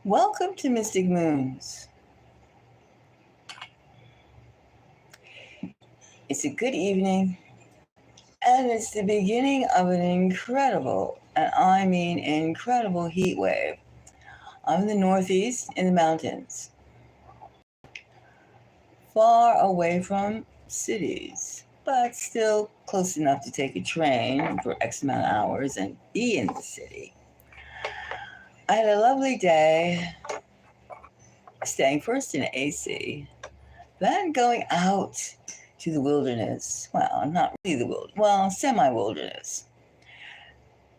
Welcome to Mystic Moons. It's a good evening, and it's the beginning of an incredible, and I mean incredible heat wave. I'm in the Northeast in the mountains, far away from cities, but still close enough to take a train for X amount of hours and be in the city. I had a lovely day, staying first in AC, then going out to the wilderness. Well, not really the wilderness, well, semi wilderness.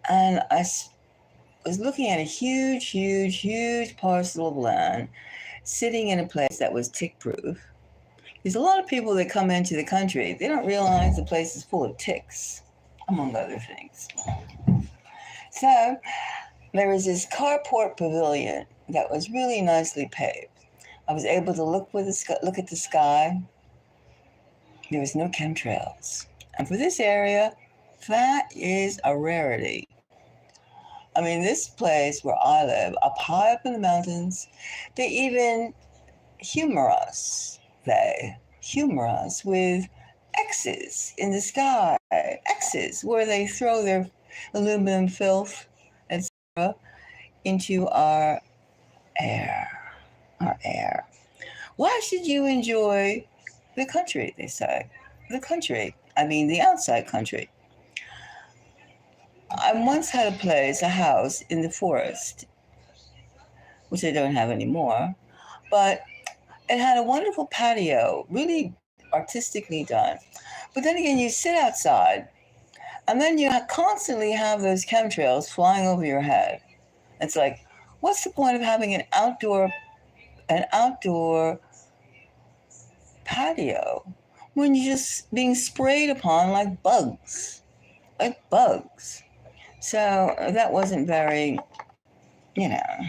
And was looking at a huge parcel of land sitting in a place that was tick proof. There's a lot of people that come into the country, they don't realize the place is full of ticks, among other things. So there was this carport pavilion that was really nicely paved. I was able to look at the sky. There was no chemtrails. And for this area, that is a rarity. I mean, this place where I live, up high up in the mountains, they even humor us. They humor us with X's in the sky. X's, where they throw their aluminum filth, etc., into our air. Our air. Why should you enjoy the country, they say? The country. I mean, the outside country. I once had a house in the forest, which I don't have anymore, but it had a wonderful patio, really artistically done. But then again, you sit outside, and then you constantly have those chemtrails flying over your head. It's like, what's the point of having an outdoor patio when you're just being sprayed upon like bugs? Like bugs. So that wasn't very, you know,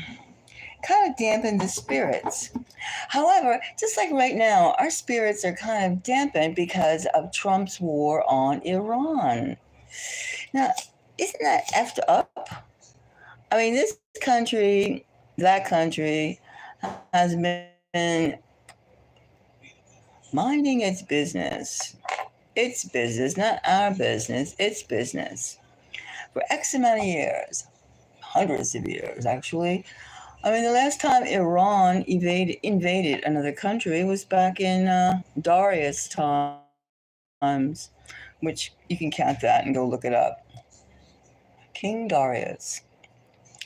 kind of dampened the spirits. However, just like right now, our spirits are kind of dampened because of Trump's war on Iran. Now, isn't that effed up? I mean, this country, that country, has been minding its business. Its business, not our business, its business. For X amount of years, hundreds of years actually. I mean, the last time Iran invaded another country was back in Darius times, which you can count that and go look it up. King Darius.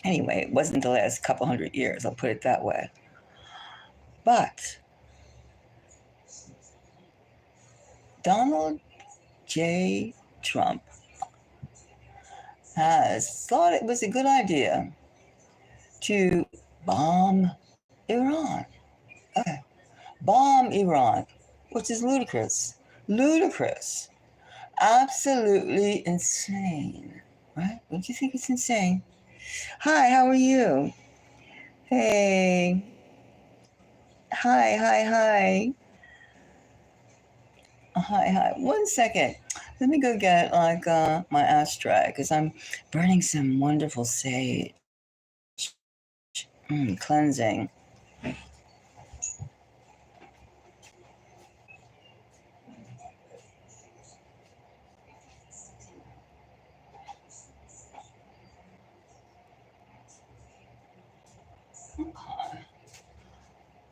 Anyway, it wasn't the last couple hundred years, I'll put it that way. But Donald J. Trump has thought it was a good idea to bomb Iran. Okay. Bomb Iran, which is ludicrous. Ludicrous. Absolutely insane. Right? Don't you think it's insane? Hi, how are you? Hey. Hi. Hi. 1 second. Let me go get like my ashtray because I'm burning some wonderful sage. Cleansing.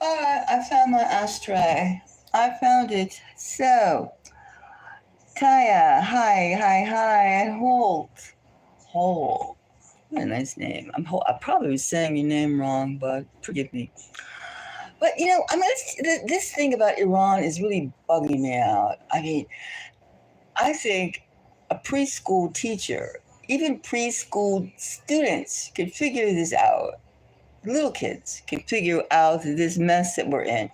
All right, I found my ashtray. I found it. So, Kaya, hi, and Holt. What a nice name. I probably was saying your name wrong, but forgive me. But I mean, this thing about Iran is really bugging me out. I mean, I think a preschool teacher, even preschool students, can figure this out. Little kids can figure out this mess that we're in.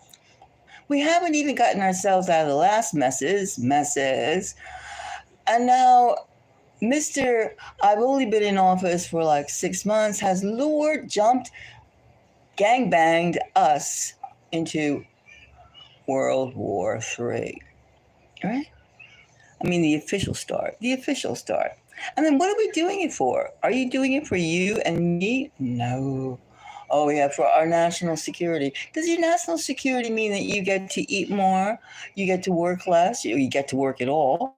We haven't even gotten ourselves out of the last messes, and now Mr. I've only been in office for like 6 months has jumped, gangbanged us into World War III. Right? I mean, the official start. And then what are we doing it for? Are you doing it for you and me? No. Oh, yeah, for our national security. Does your national security mean that you get to eat more, you get to work less, you get to work at all?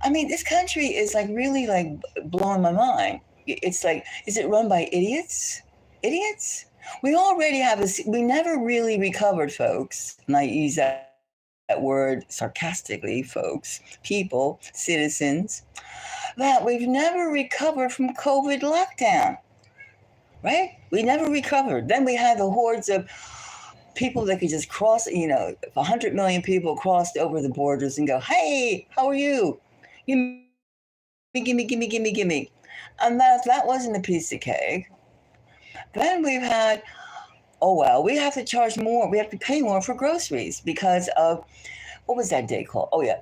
I mean, this country is like really like blowing my mind. It's like, is it run by idiots? Idiots? We already have we never really recovered, folks. And I use that word sarcastically, folks, people, citizens, that we've never recovered from COVID lockdown, right? We never recovered. Then we had the hordes of people that could just cross, 100 million people crossed over the borders and go, hey, how are you? Gimme, gimme, gimme, gimme, gimme. And that wasn't a piece of cake. Then we've had, oh, well, we have to charge more. We have to pay more for groceries because of, what was that day called? Oh, yeah.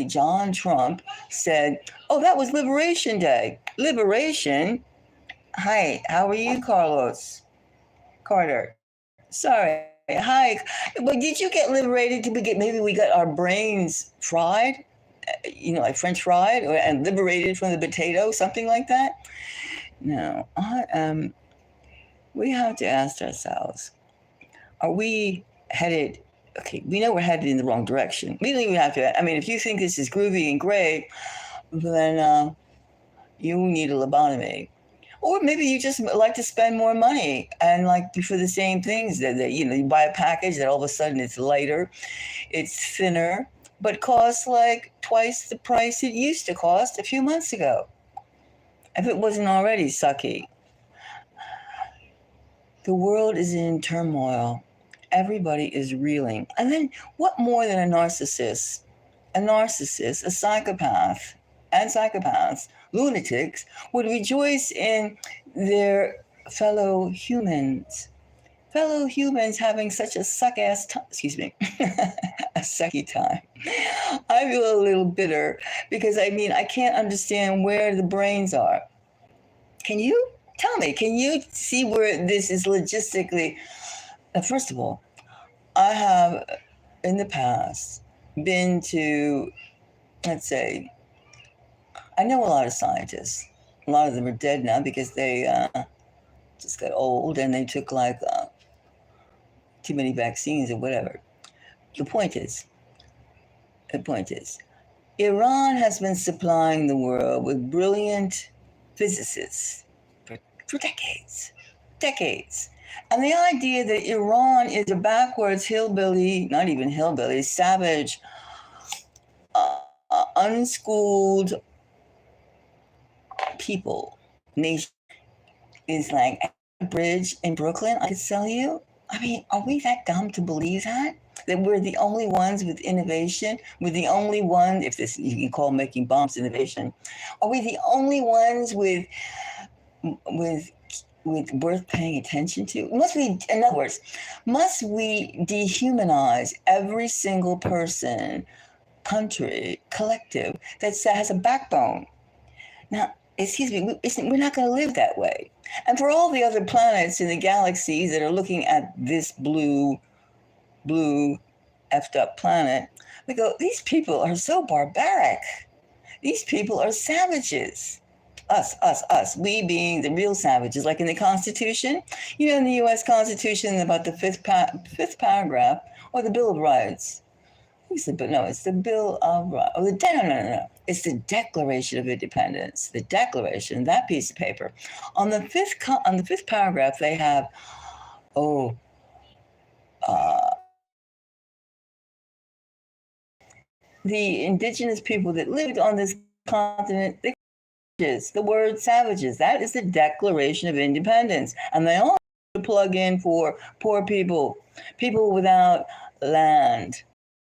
John Trump said, oh, that was Liberation Day. Liberation? Hi, how are you, Carlos? Carter. Sorry. Hi. But did you get liberated? Did we get, maybe we got our brains fried? Like French fried and liberated from the potato, something like that? No. We have to ask ourselves, are we headed, okay, we know we're headed in the wrong direction. We don't even have to, I mean, if you think this is groovy and great, then you need a lobotomy. Or maybe you just like to spend more money and like for the same things that you buy a package that all of a sudden it's lighter, it's thinner, but costs like twice the price it used to cost a few months ago. If it wasn't already sucky. The world is in turmoil. Everybody is reeling. And then what more than a narcissist? A narcissist, a psychopath, and psychopaths, lunatics, would rejoice in their fellow humans. Fellow humans having such a suck-ass time, excuse me, a sucky time. I feel a little bitter because, I can't understand where the brains are. Can you? Tell me, can you see where this is logistically? First of all, I have in the past been to, let's say, I know a lot of scientists. A lot of them are dead now because they just got old and they took like too many vaccines or whatever. The point is, Iran has been supplying the world with brilliant physicists for decades. Decades. And the idea that Iran is a backwards hillbilly, not even hillbilly, savage, unschooled people, nation, is like a bridge in Brooklyn I could sell you. I mean, are we that dumb to believe that? That we're the only ones with innovation? We're the only one, if this you can call making bombs innovation. Are we the only ones with worth paying attention to? Must we, in other words, must we dehumanize every single person, country, collective that has a backbone? Now, excuse me, we're not going to live that way. And for all the other planets in the galaxies that are looking at this blue, effed up planet, we go, these people are so barbaric. These people are savages. Us, we being the real savages, like in the Constitution. In the U.S. Constitution, about the fifth paragraph, or the Bill of Rights. It's the Bill of Rights. Oh, no. It's the Declaration of Independence. The Declaration, that piece of paper. On the fifth paragraph, they have, the indigenous people that lived on this continent, the word savages. That is the Declaration of Independence. And they also plug in for poor people without land,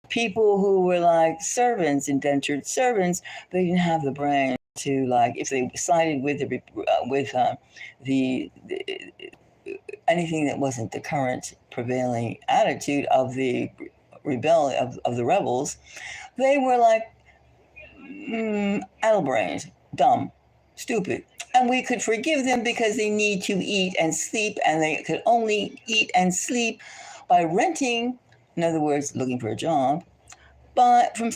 people who were like servants, indentured servants. They didn't have the brain to, like, if they sided with the anything that wasn't the current prevailing attitude of the rebellion of the rebels, they were like addle-brained, dumb, stupid. And we could forgive them because they need to eat and sleep, and they could only eat and sleep by renting, in other words, looking for a job, but from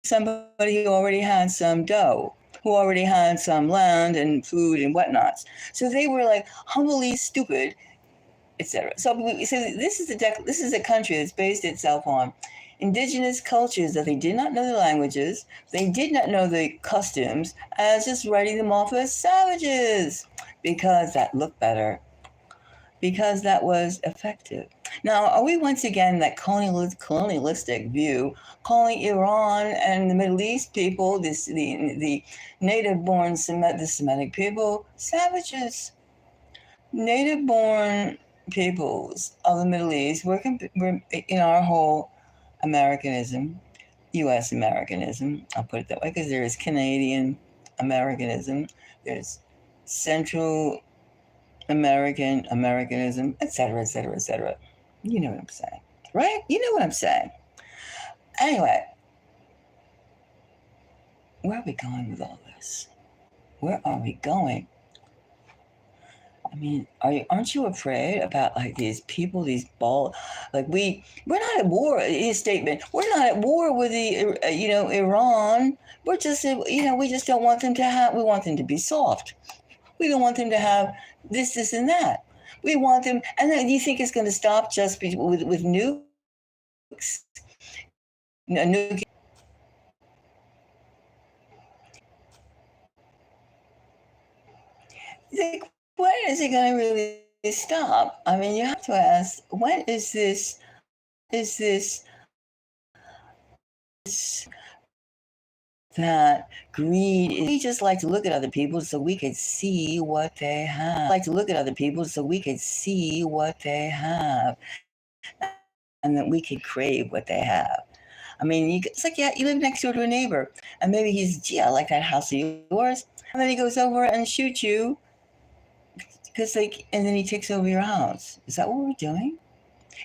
somebody who already had some dough. who already had some land and food and whatnots. So they were like humbly stupid, etc. So this is a country that's based itself on indigenous cultures that they did not know the languages, they did not know the customs, as just writing them off as savages because that looked better, because that was effective. Now, are we once again that colonialistic view, calling Iran and the Middle East people, the native-born the Semitic people, savages? Native-born peoples of the Middle East, we're in our whole Americanism, U.S. Americanism, I'll put it that way, because there is Canadian Americanism, there's Central American Americanism, etc., etc., etc. You know what I'm saying, right? You know what I'm saying. Anyway, where are we going with all this? Where are we going? I mean, aren't you afraid about like these people, these like we're not at war. His statement, we're not at war with the Iran. We're just we just don't want them to have. We want them to be soft. We don't want them to have this, and that. We want them, and then you think it's going to stop just with nukes? No, nuke. Like, when is it going to really stop? I mean, you have to ask, when is this? Is this that greed? We just like to look at other people so we could see what they have. Like to look at other people so we could see what they have, and that we could crave what they have. I mean, it's like, yeah, you live next door to a neighbor, and maybe he's, gee, I like that house of yours, and then he goes over and shoots you and then he takes over your house. Is that what we're doing?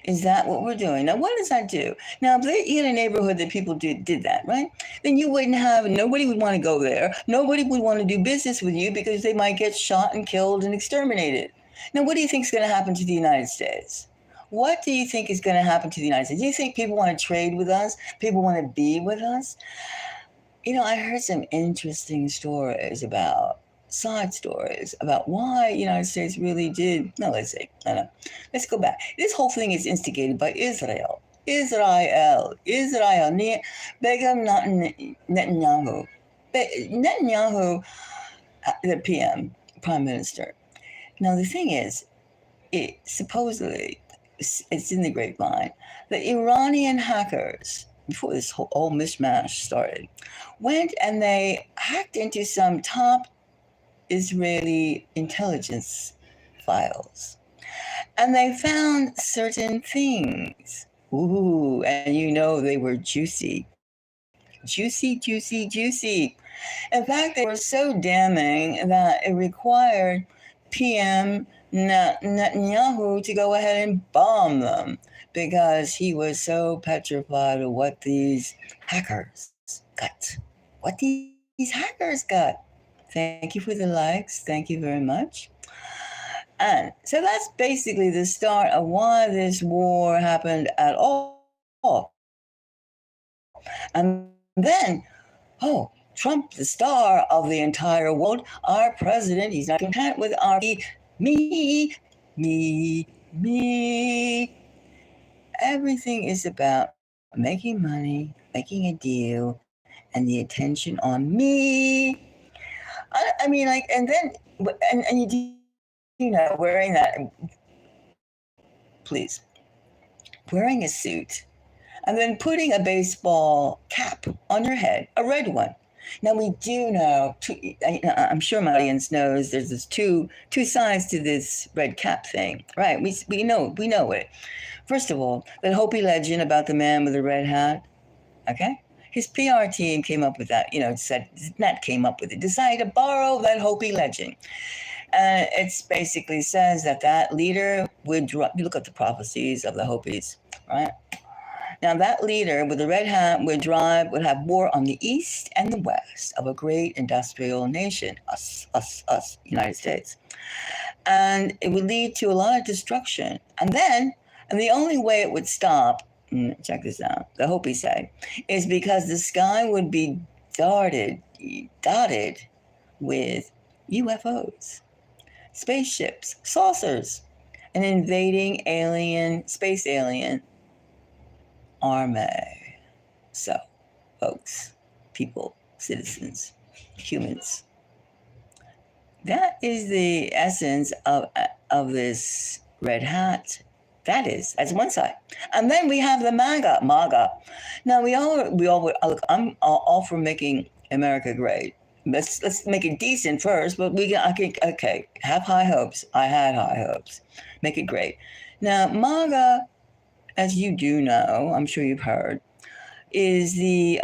Is that what we're doing? Now, what does that do? Now, if you had a neighborhood that people did that, right? Then you wouldn't have, nobody would want to go there. Nobody would want to do business with you because they might get shot and killed and exterminated. Now, what do you think is going to happen to the United States? What do you think is going to happen to the United States? Do you think people want to trade with us? People want to be with us? I heard some interesting side stories about why the United States really did. No, let's go back. This whole thing is instigated by Israel. Begum Netanyahu. Netanyahu, the PM, Prime Minister. Now, the thing is, supposedly, it's in the grapevine, the Iranian hackers, before this whole mishmash started, went and they hacked into some top Israeli intelligence files. And they found certain things. Ooh, and they were juicy. Juicy, juicy, juicy. In fact, they were so damning that it required PM Netanyahu to go ahead and bomb them because he was so petrified of what these hackers got. What these hackers got. Thank you for the likes. Thank you very much. And so that's basically the start of why this war happened at all. And then, Trump, the star of the entire world, our president, he's not content with our me. Everything is about making money, making a deal, and the attention on me. I mean, like, and then, and you wearing that, please, wearing a suit, and then putting a baseball cap on your head, a red one. Now we do know. I'm sure my audience knows. There's this two sides to this red cap thing, right? We know it. First of all, that Hopi legend about the man with the red hat. Okay, his PR team came up with that. Decided to borrow that Hopi legend. It basically says that leader would you look at the prophecies of the Hopis, right? Now, that leader with the red hat would have war on the east and the west of a great industrial nation, us, United States. And it would lead to a lot of destruction. And the only way it would stop, check this out, the Hopi say, is because the sky would be darted dotted with UFOs, spaceships, saucers, an invading space alien army. So, folks, people, citizens, humans, that is the essence of this red hat. That's one side. And then we have the MAGA. Now we all look, I'm all for making America great. Let's make it decent first, but okay, have high hopes. I had high hopes. Make it great. Now MAGA, as you do know, I'm sure you've heard, is the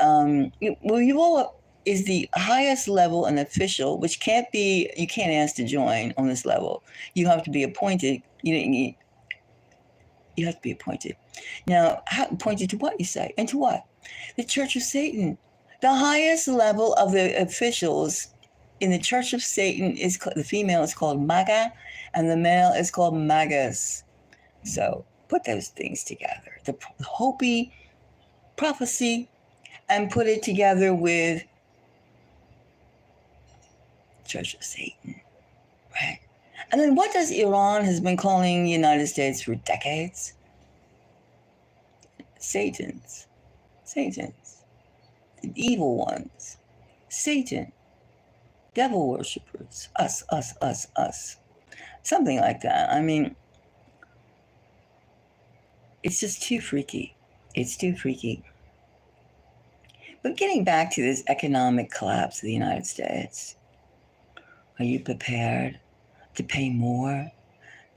is the highest level an official, which you can't ask to join on this level. You have to be appointed. You have to be appointed. Now, appointed to what, you say? And to what? The Church of Satan. The highest level of the officials in the Church of Satan the female is called MAGA, and the male is called MAGAs. So put those things together. The Hopi prophecy, and put it together with Church of Satan, right? And then what does Iran has been calling the United States for decades? Satans, the evil ones, Satan, devil worshippers, us. Something like that. I mean, it's just too freaky. It's too freaky. But getting back to this economic collapse of the United States, are you prepared to pay more?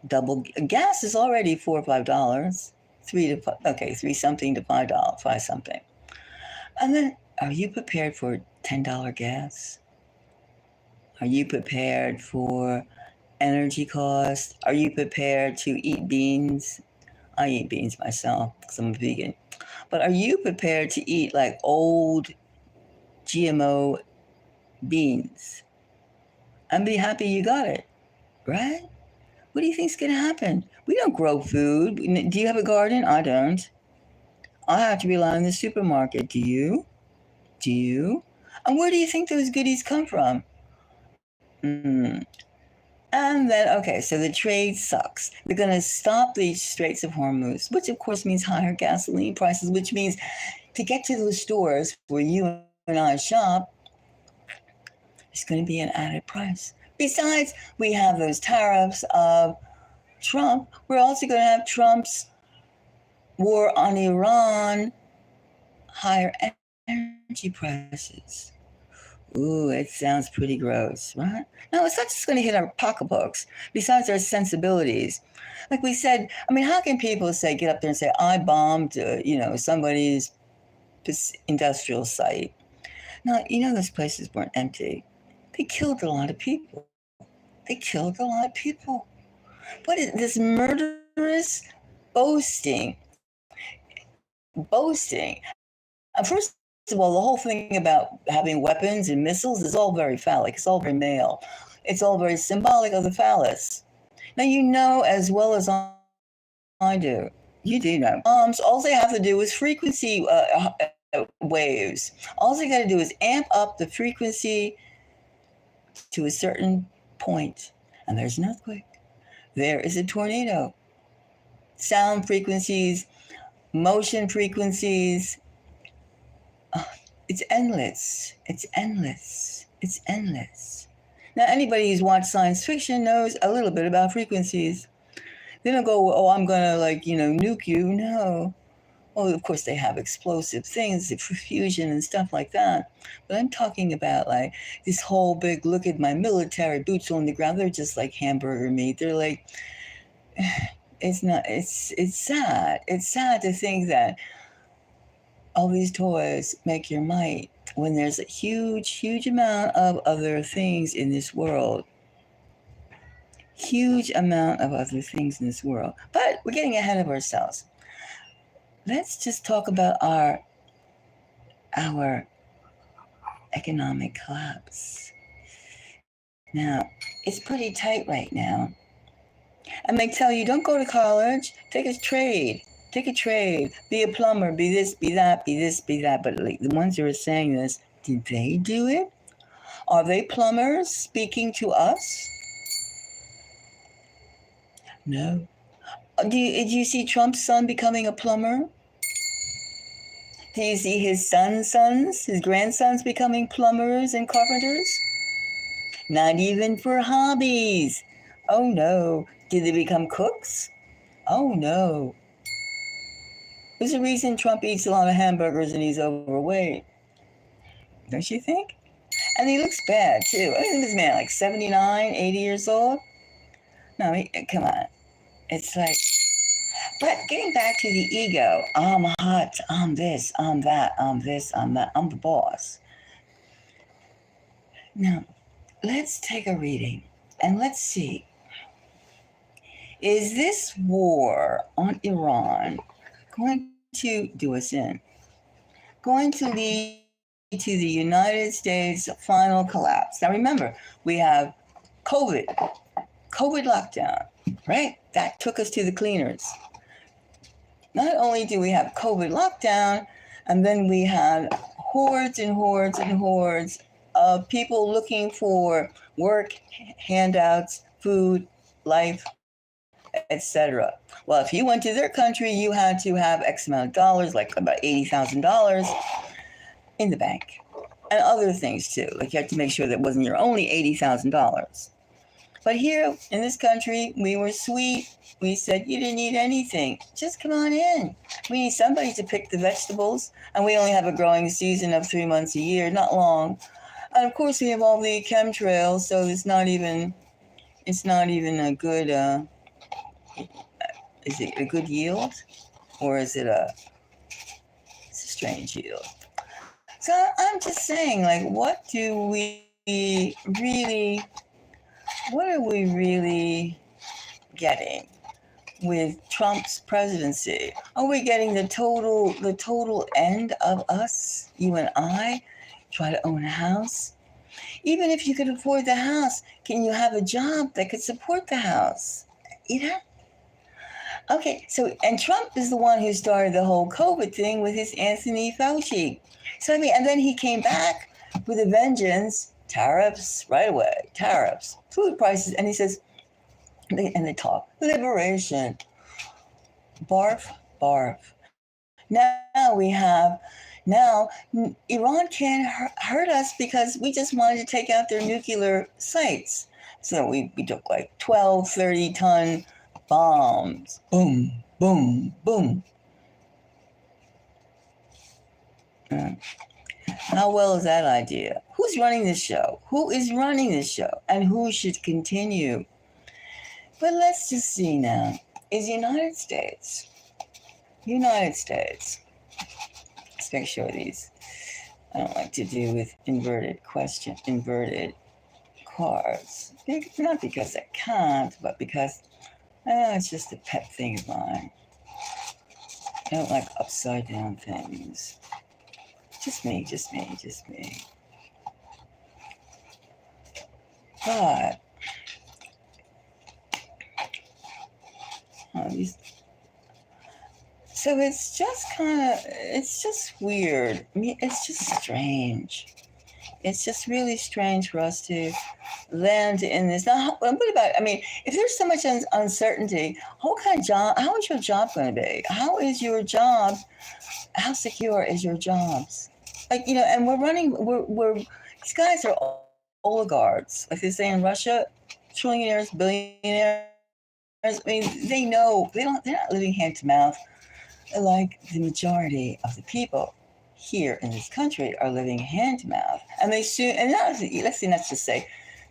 Double gas is already $4 or $5, $3 something to $5 something. And then, are you prepared for $10 gas? Are you prepared for energy costs? Are you prepared to eat beans? I eat beans myself because I'm a vegan. But are you prepared to eat like old GMO beans and be happy you got it, right? What do you think's going to happen? We don't grow food. Do you have a garden? I don't. I have to rely on the supermarket. Do you? And where do you think those goodies come from? And then, okay, so the trade sucks. They're going to stop the Straits of Hormuz, which of course means higher gasoline prices, which means to get to those stores where you and I shop, it's going to be an added price. Besides, we have those tariffs of Trump. We're also going to have Trump's war on Iran, higher energy prices. Ooh, it sounds pretty gross, right? No, it's not just going to hit our pocketbooks. Besides our sensibilities, like we said, I mean, how can people get up there and say, I bombed, somebody's industrial site? Now, those places weren't empty. They killed a lot of people. What is this murderous boasting? First of all, the whole thing about having weapons and missiles is all very phallic. It's all very male. It's all very symbolic of the phallus. Now, as well as I do. You do know. All they have to do is frequency waves. All they got to do is amp up the frequency to a certain point, and there's an earthquake. There is a tornado. Sound frequencies, motion frequencies. It's endless. Now, anybody who's watched science fiction knows a little bit about frequencies. They don't go, oh, I'm going to nuke you. No. Well, of course, they have explosive things, fusion and stuff like that. But I'm talking about this whole big, look at my military boots on the ground. They're just like hamburger meat. They're like, it's sad. It's sad to think that all these toys make your might when there's a huge amount of other things in this world. But we're getting ahead of ourselves. Let's just talk about our economic collapse. Now, it's pretty tight right now. And they tell you, don't go to college, take a trade, be a plumber, be this, be that, be this, be that. But the ones who are saying this, did they do it Are they plumbers speaking to us? No. Did you see Trump's son becoming a plumber? Do you see his sons, his grandsons becoming plumbers and carpenters? Not even for hobbies. Oh no. Did they become cooks? Oh no. There's a reason Trump eats a lot of hamburgers and he's overweight. Don't you think? And he looks bad too. I mean, this man like 79, 80 years old. No, come on. It's like, but getting back to the ego, I'm hot, I'm this, I'm that, I'm this, I'm that, I'm the boss. Now, let's take a reading and let's see. Is this war on Iran going to do us in? Going to lead to the United States' final collapse? Now, remember, we have COVID lockdown, right? That took us to the cleaners. Not only do we have COVID lockdown, and then we had hordes and hordes and hordes of people looking for work, handouts, food, life, etc. Well, if you went to their country, you had to have X amount of dollars, like about $80,000 in the bank, and other things too. Like you had to make sure that it wasn't your only $80,000. But here in this country, we were sweet. We said, you didn't need anything. Just come on in. We need somebody to pick the vegetables. And we only have a growing season of 3 months a year, not long. And of course, we have all the chemtrails, so it's not even a good, is it a good yield? Or is it it's a strange yield? So I'm just saying, like, what are we really getting with Trump's presidency? Are we getting the total end of us, you and I, try to own a house? Even if you could afford the house, can you have a job that could support the house? You know? Okay, so, and Trump is the one who started the whole COVID thing with his Anthony Fauci. So, I mean, and then he came back with a vengeance, tariffs right away, tariffs, food prices, and he says, and they talk, liberation, barf, barf. Now Iran can't hurt us because we just wanted to take out their nuclear sites. So we took like 12, 30-ton bombs. Boom, boom, boom. How well is that idea? Who's running this show? Who is running this show? And who should continue? But let's just see now. Is United States. Let's make sure these, I don't like to do with inverted cards. Not because I can't, but because it's just a pet thing of mine. I don't like upside down things. Just me. But, so it's just weird. I mean, it's just strange. It's just really strange for us to land in this. Now, what about, I mean, if there's so much uncertainty, how is your job going to be? How secure is your jobs? Like, and these guys are oligarchs. Like they say in Russia, trillionaires, billionaires. I mean, they know, they're not living hand to mouth like the majority of the people here in this country are living hand to mouth. And let's just say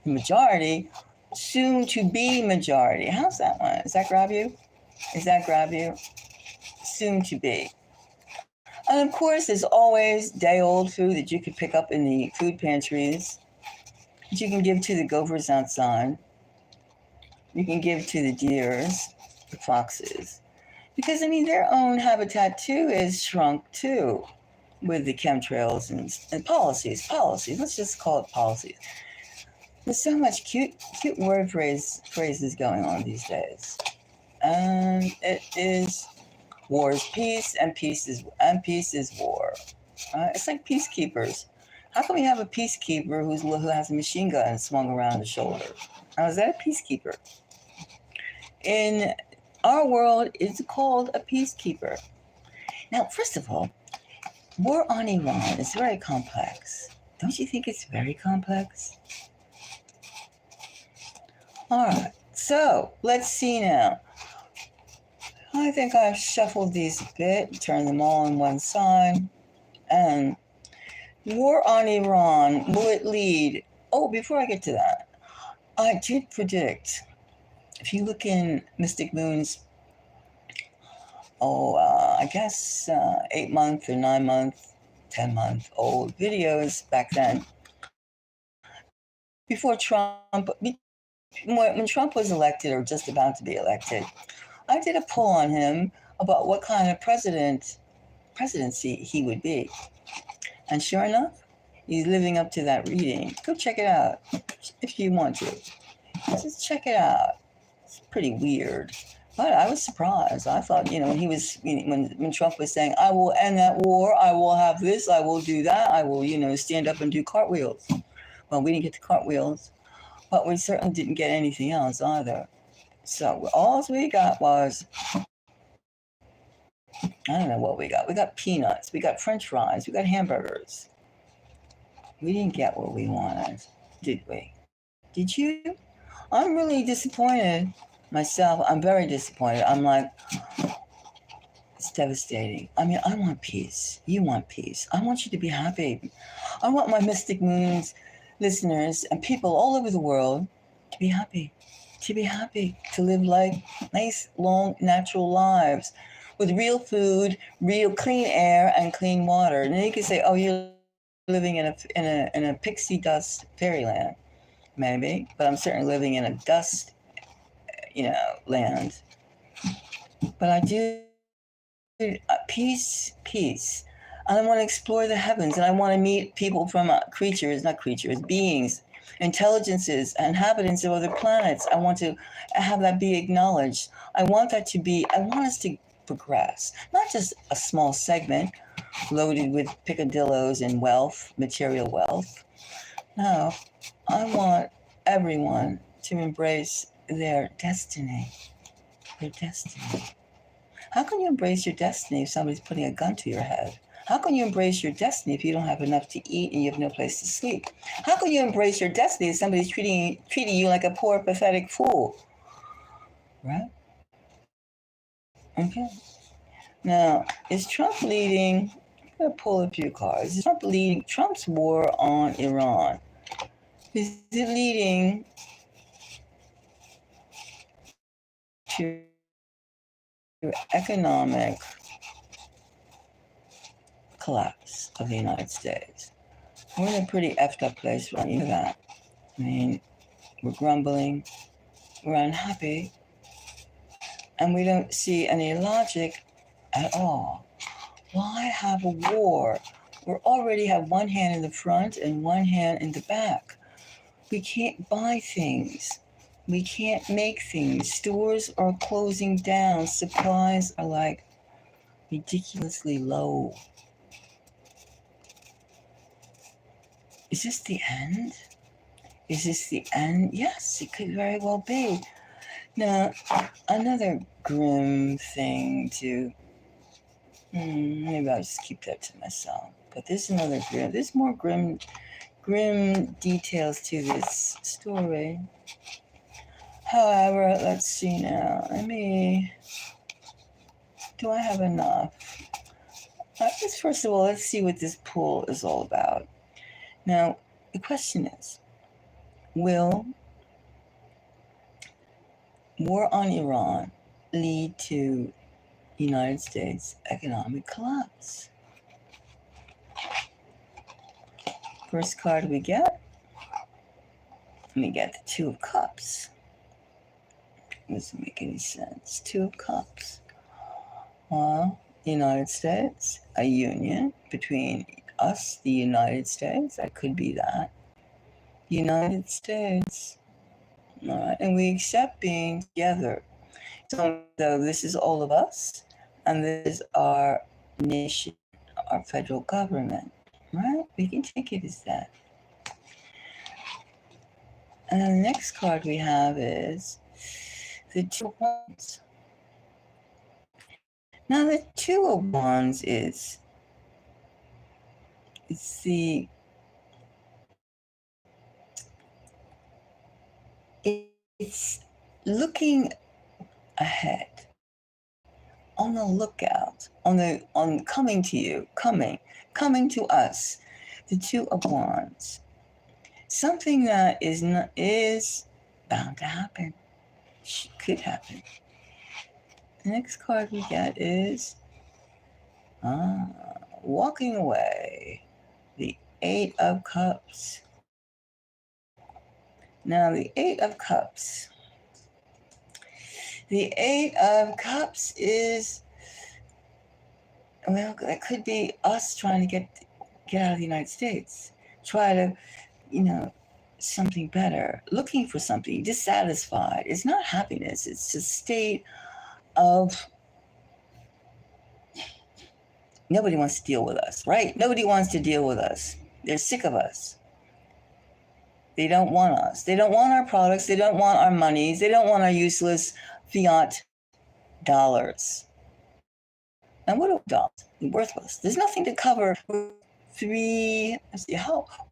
the majority, soon to be majority. How's that one? Does that grab you? Soon to be. And of course, there's always day-old food that you can pick up in the food pantries, that you can give to the gophers outside. You can give to the deers, the foxes. Because, I mean, their own habitat, too, is shrunk, too, with the chemtrails and policies. Let's just call it policies. There's so much cute word phrases going on these days. And it is war is peace and peace is war. It's like peacekeepers. How come we have a peacekeeper who has a machine gun swung around his shoulder? Now, is that a peacekeeper? In our world, it's called a peacekeeper. Now, first of all, war on Iran is very complex. Don't you think it's very complex? All right, so let's see now. I think I've shuffled these a bit, turned them all on one side, and war on Iran, will it lead? Oh, before I get to that, I did predict, if you look in Mystic Moon's, I guess 8-month or 9-month, 10-month old videos back then, before Trump, when Trump was elected or just about to be elected, I did a poll on him about what kind of presidency he would be. And sure enough, he's living up to that reading. Go check it out if you want to. Just check it out. It's pretty weird. But I was surprised. I thought, when Trump was saying, I will end that war, I will have this, I will do that, I will, stand up and do cartwheels. Well, we didn't get the cartwheels, but we certainly didn't get anything else either. So all we got was, I don't know what we got. We got peanuts, we got French fries, we got hamburgers. We didn't get what we wanted, did we? Did you? I'm really disappointed myself. I'm very disappointed. I'm like, it's devastating. I mean, I want peace. You want peace. I want you to be happy. I want my Mystic Moons listeners and people all over the world to be happy. To be happy, to live like nice, long, natural lives with real food, real clean air, and clean water. And then you can say, "Oh, you're living in a pixie dust fairyland, maybe," but I'm certainly living in a dust, land. But I do peace, and I want to explore the heavens, and I want to meet people from beings, intelligences, inhabitants of other planets. I want to have that be acknowledged. I want us to progress, not just a small segment loaded with picadillos and material wealth. No, I want everyone to embrace their destiny. How can you embrace your destiny if somebody's putting a gun to your head? How can you embrace your destiny if you don't have enough to eat and you have no place to sleep? How can you embrace your destiny if somebody's treating you like a poor, pathetic fool? Right? Okay. Now, is Trump leading? I'm going to pull a few cards. Is Trump leading Trump's war on Iran? Is it leading to economic collapse of the United States? We're in a pretty effed up place right now. That. I mean, we're grumbling, we're unhappy, and we don't see any logic at all. Why have a war? We already have one hand in the front and one hand in the back. We can't buy things. We can't make things. Stores are closing down. Supplies are like ridiculously low. Is this the end? Is this the end? Yes, it could very well be. Now, another grim thing to... maybe I'll just keep that to myself. But there's more grim details to this story. However, let's see now. Do I have enough? First of all, let's see what this pool is all about. Now, the question is, will war on Iran lead to United States economic collapse? First card we get, let me get the Two of Cups. Doesn't make any sense. Two of Cups. Well, United States, a union between us, the United States, that could be that. United States. All right, and we accept being together. So this is all of us, and this is our nation, our federal government. right? We can take it as that. And then the next card we have is the Two of Wands. Now the Two of Wands is it's looking ahead, on the lookout, on coming to you, coming to us. The Two of Wands, something that is bound to happen, could happen. The next card we get is walking away. The Eight of Cups. Now the Eight of Cups. The Eight of Cups is, well, that could be us trying to get out of the United States. Try to, something better. Looking for something. Dissatisfied. It's not happiness. It's a state of nobody wants to deal with us, right? Nobody wants to deal with us. They're sick of us. They don't want us. They don't want our products. They don't want our monies. They don't want our useless fiat dollars. And what are dollars? They're worthless. There's nothing to cover.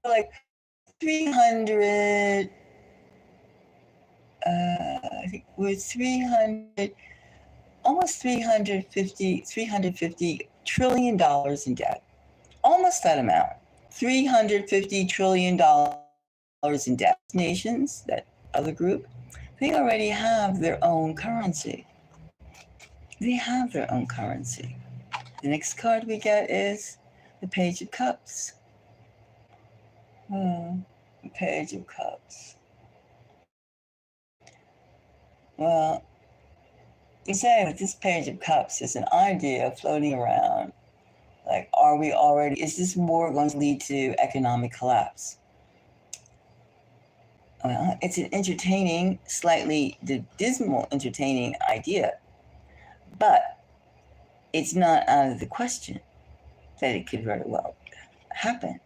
Like 300, I think we're 300, almost 350 trillion dollars in debt. Almost that amount. $350 trillion in debt. Nations, that other group, they already have their own currency. They have their own currency. The next card we get is the Page of Cups. The Page of Cups. Well, you say that this Page of Cups is an idea floating around. Like, is this war going to lead to economic collapse? Well, it's an entertaining, slightly dismal, entertaining idea. But it's not out of the question that it could very well happen.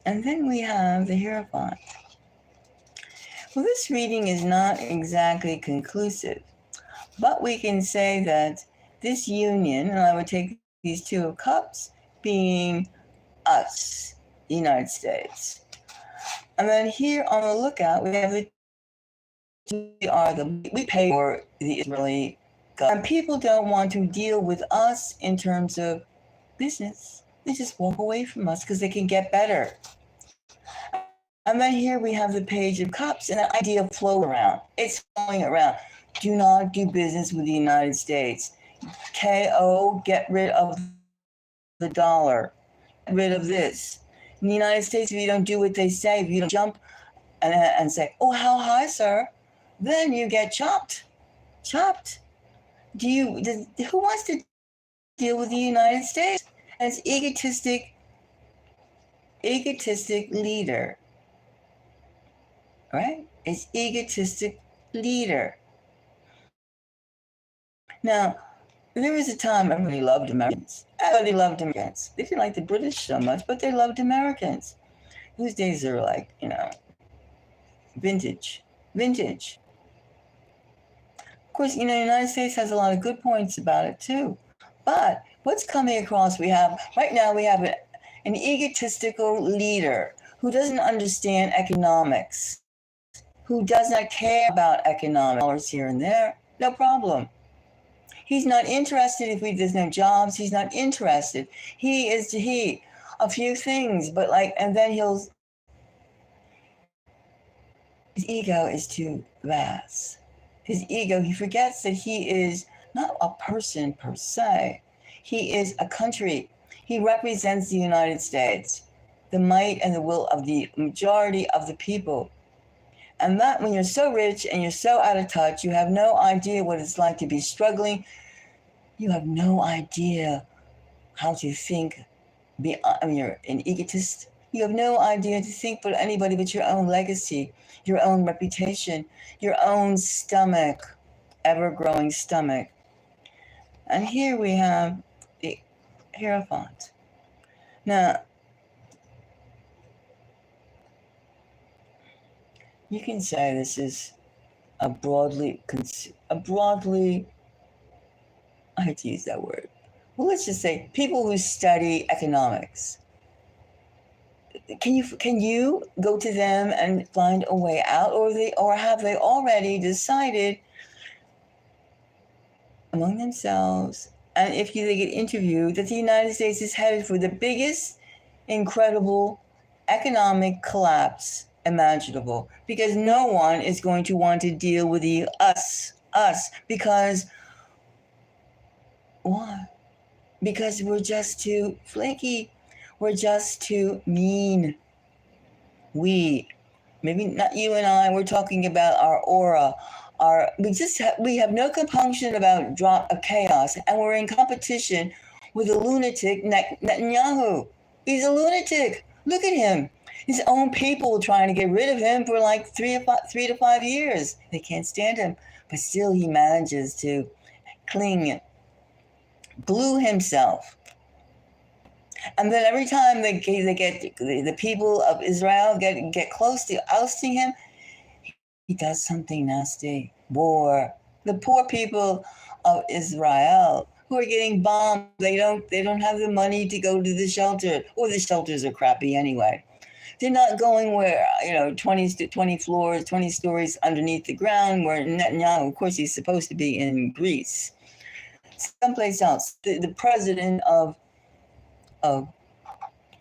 And then we have the Hierophant. Well, this reading is not exactly conclusive, but we can say that this union, and I would take these Two of Cups being us, the United States. And then here on the lookout, we have we pay for the Israeli government. And people don't want to deal with us in terms of business. They just walk away from us because they can get better. And then here we have the Page of Cups, and the idea flow around. It's flowing around. Do not do business with the United States. KO, get rid of the dollar. Get rid of this. In the United States, if you don't do what they say, if you don't jump and say, oh, how high, sir, then you get chopped. Chopped. Who wants to deal with the United States? As egotistic leader. Right? It's egotistic leader. Now, there was a time everybody loved Americans. Everybody loved Americans. They didn't like the British so much, but they loved Americans. Those days are like, vintage. Of course, the United States has a lot of good points about it too. But what's coming across, right now we have an egotistical leader who doesn't understand economics, who does not care about economic dollars here and there. No problem. He's not interested if there's no jobs. He's not interested. A few things, but and then his ego is too vast. His ego, he forgets that he is not a person per se. He is a country. He represents the United States, the might and the will of the majority of the people. And that when you're so rich and you're so out of touch, you have no idea what it's like to be struggling. You have no idea how to think. You're an egotist. You have no idea to think for anybody but your own legacy, your own reputation, your own stomach, ever-growing stomach. And here we have the Hierophant. Now, you can say this is a broadly, I hate to use that word. Well, let's just say people who study economics. Can you go to them and find a way out, or have they already decided among themselves, and if they get interviewed, that the United States is headed for the biggest, incredible economic collapse imaginable, because no one is going to want to deal with us, because why? Because we're just too flaky. We're just too mean. Maybe not you and I, we're talking about our aura. We have no compunction about chaos, and we're in competition with a lunatic Netanyahu. He's a lunatic. Look at him. His own people trying to get rid of him for like 3 to 5 years. They can't stand him, but still he manages to glue himself. And then every time they get the people of Israel get close to ousting him, he does something nasty. War. The poor people of Israel who are getting bombed, they don't have the money to go to the shelter, or the shelters are crappy anyway. They're not going where 20 floors, 20 stories underneath the ground, where Netanyahu, of course, he's supposed to be in Greece, someplace else. The president of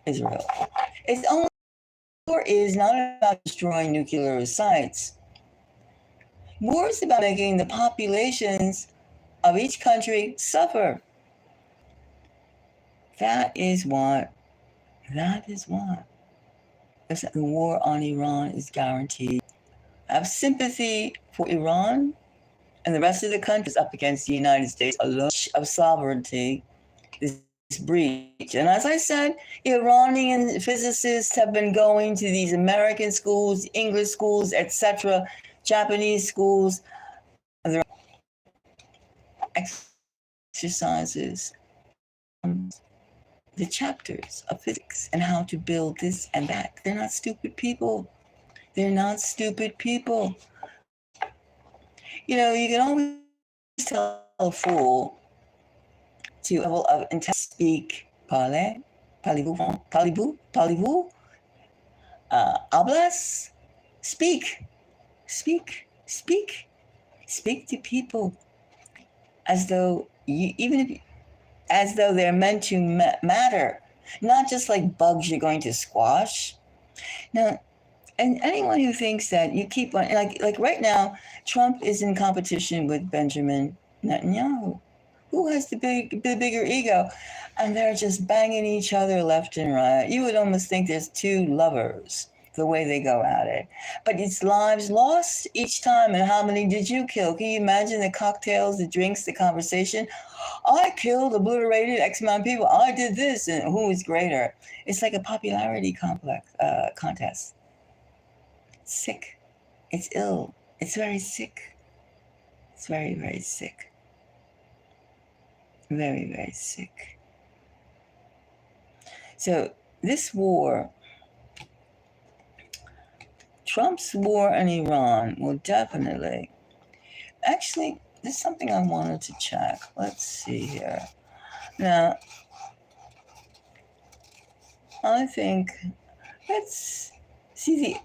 Israel. It's only war is not about destroying nuclear sites. War is about making the populations of each country suffer. That is what. The war on Iran is guaranteed. I have sympathy for Iran and the rest of the countries up against the United States alone of sovereignty. This breach. And as I said, Iranian physicists have been going to these American schools, English schools, etc., Japanese schools. There are exercises, the chapters of physics and how to build this and that. They're not stupid people. You can always tell a fool to a level of speak, parlez-vous, hablas, speak to people as though as though they're meant to matter, not just like bugs you're going to squash. Now, and anyone who thinks that you keep on, like right now, Trump is in competition with Benjamin Netanyahu, who has the bigger ego, and they're just banging each other left and right. You would almost think there's two lovers, the way they go at it. But it's lives lost each time. And how many did you kill? Can you imagine the cocktails, the drinks, the conversation? I killed, obliterated X amount of people. I did this, and who is greater? It's like a popularity contest. It's sick. It's ill. It's very sick. It's very, very sick. Very, very sick. So this war, Trump's war in Iran will definitely, actually, there's something I wanted to check. Let's see here. Now, I think, let's see,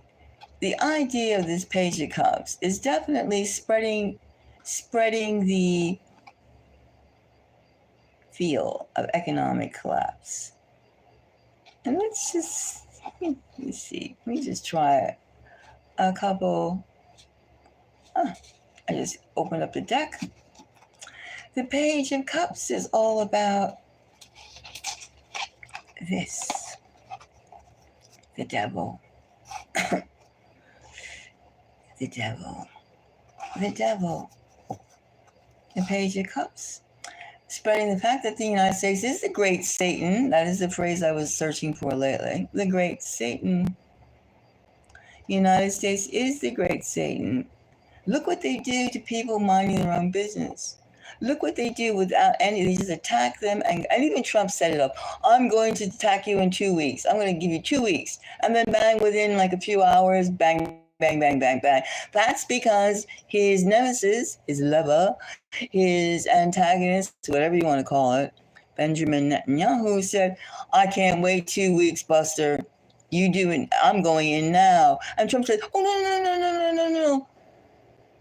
the idea of this Page of Cups is definitely spreading the feel of economic collapse. And let's just, let me see, let me just try a couple. I just opened up the deck. The Page of Cups is all about this. The devil. The devil. The Page of Cups. Spreading the fact that the United States is the great Satan. That is the phrase I was searching for lately. The great Satan. The United States is the great Satan. Look what they do to people minding their own business. Look what they do without any, they just attack them. And even Trump set it up. I'm going to attack you in 2 weeks. I'm going to give you 2 weeks. And then bang, within like a few hours, bang, bang, bang, bang, bang. That's because his nemesis, his lover, his antagonist, whatever you want to call it, Benjamin Netanyahu said, I can't wait 2 weeks, Buster. You do it. I'm going in now. And Trump said, oh, no, no, no, no, no, no, no.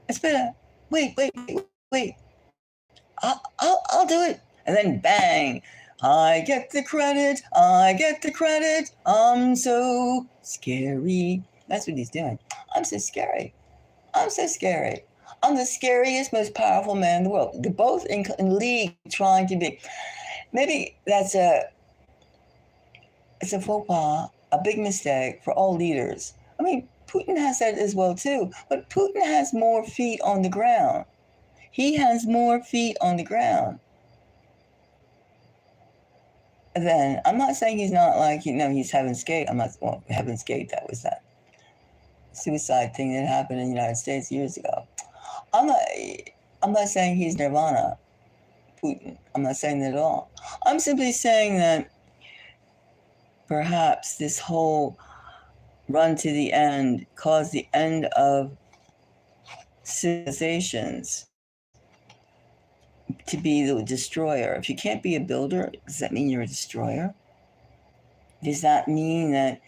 It's better. Wait. I'll do it. And then bang. I get the credit. I'm so scary. That's what he's doing. I'm so scary. I'm the scariest, most powerful man in the world. They're both in league trying to be. Maybe it's a faux pas, a big mistake for all leaders. I mean, Putin has that as well too, but Putin has more feet on the ground. He has more feet on the ground. Then I'm not saying he's not like, he's Heaven's Gate. Heaven's Gate, that was that suicide thing that happened in the United States years ago. I'm not saying he's Nirvana, Putin. I'm not saying that at all. I'm simply saying that perhaps this whole run to the end caused the end of civilizations to be the destroyer. If you can't be a builder, does that mean you're a destroyer? Does that mean that